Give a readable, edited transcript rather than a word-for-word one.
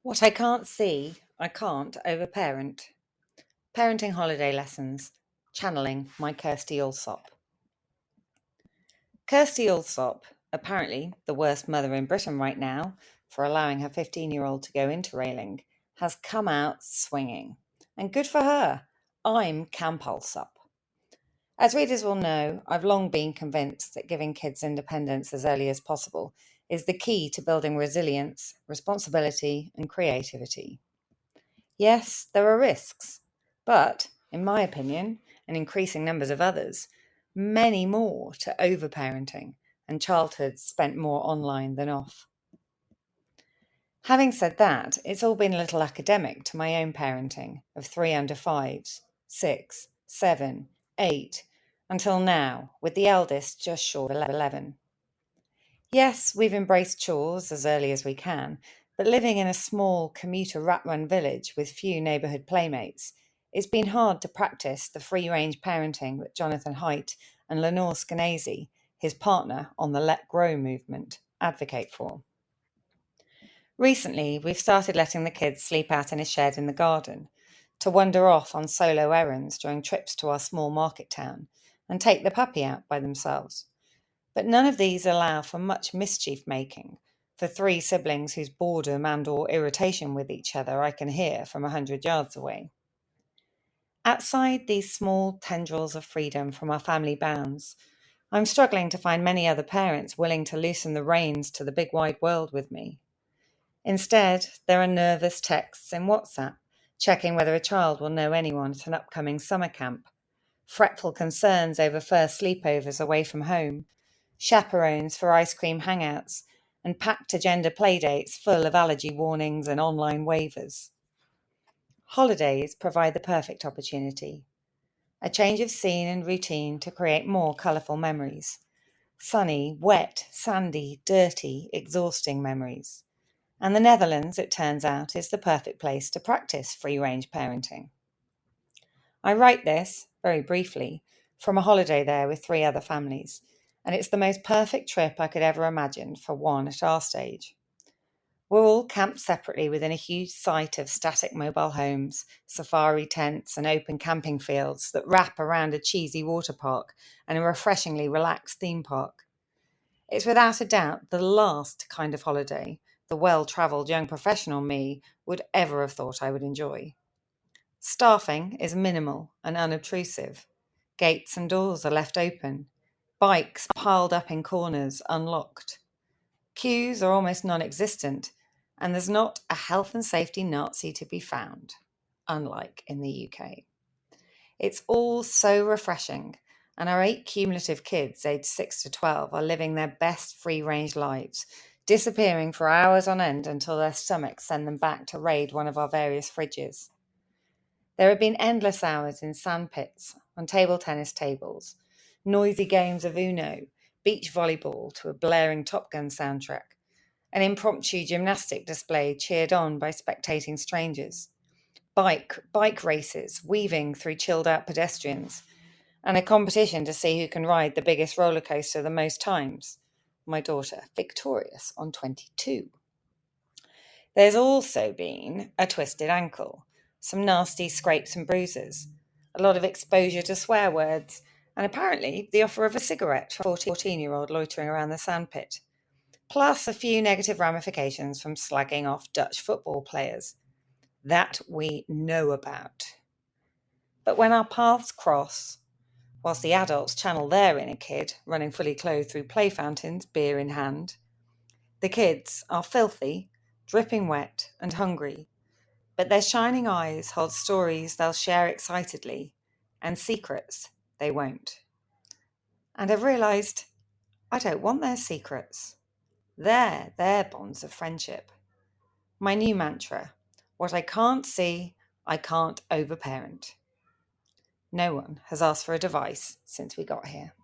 What I can't see, I can't overparent. Parenting holiday lessons, channeling my Kirsty Allsop. Kirsty Allsop, apparently the worst mother in Britain right now for allowing her 15-year-old to go interrailing, has come out swinging. And good for her. I'm Camp Allsop. As readers will know, I've long been convinced that giving kids independence as early as possible is the key to building resilience, responsibility, and creativity. Yes, there are risks, but, in my opinion, and increasing numbers of others, many more to overparenting and childhoods spent more online than off. Having said that, it's all been a little academic to my own parenting of 3 under 5s, 6, 7, 8, until now, with the eldest just short of 11. Yes, we've embraced chores as early as we can, but living in a small commuter rat-run village with few neighbourhood playmates, it's been hard to practice the free-range parenting that Jonathan Haidt and Lenore Skenazy, his partner on the Let Grow movement, advocate for. Recently, we've started letting the kids sleep out in a shed in the garden, to wander off on solo errands during trips to our small market town, and take the puppy out by themselves. But none of these allow for much mischief-making for 3 siblings whose boredom and/or irritation with each other I can hear from 100 yards away. Outside these small tendrils of freedom from our family bounds, I'm struggling to find many other parents willing to loosen the reins to the big wide world with me. Instead, there are nervous texts in WhatsApp, checking whether a child will know anyone at an upcoming summer camp, fretful concerns over first sleepovers away from home, chaperones for ice cream hangouts, and packed agenda playdates full of allergy warnings and online waivers. Holidays provide the perfect opportunity. A change of scene and routine to create more colourful memories. Sunny, wet, sandy, dirty, exhausting memories. And the Netherlands, it turns out, is the perfect place to practice free-range parenting. I write this, very briefly, from a holiday there with 3 other families, and it's the most perfect trip I could ever imagine for one at our stage. We're all camped separately within a huge site of static mobile homes, safari tents, and open camping fields that wrap around a cheesy water park and a refreshingly relaxed theme park. It's without a doubt the last kind of holiday the well-travelled young professional me would ever have thought I would enjoy. Staffing is minimal and unobtrusive. Gates and doors are left open. Bikes piled up in corners, unlocked. Queues are almost non-existent, and there's not a health and safety Nazi to be found, unlike in the UK. It's all so refreshing, and our 8 cumulative kids aged 6 to 12 are living their best free-range lives, disappearing for hours on end until their stomachs send them back to raid one of our various fridges. There have been endless hours in sandpits, on table tennis tables, noisy games of Uno, beach volleyball to a blaring Top Gun soundtrack, an impromptu gymnastic display cheered on by spectating strangers, bike races weaving through chilled-out pedestrians, and a competition to see who can ride the biggest roller coaster the most times. My daughter, victorious on 22. There's also been a twisted ankle, some nasty scrapes and bruises, a lot of exposure to swear words, and apparently the offer of a cigarette from a 14-year-old loitering around the sandpit, plus a few negative ramifications from slagging off Dutch football players. That we know about. But when our paths cross, whilst the adults channel their inner kid, running fully clothed through play fountains, beer in hand, the kids are filthy, dripping wet, and hungry, but their shining eyes hold stories they'll share excitedly, and secrets they won't. And I've realised I don't want their secrets. They're their bonds of friendship. My new mantra: what I can't see, I can't overparent. No one has asked for a device since we got here.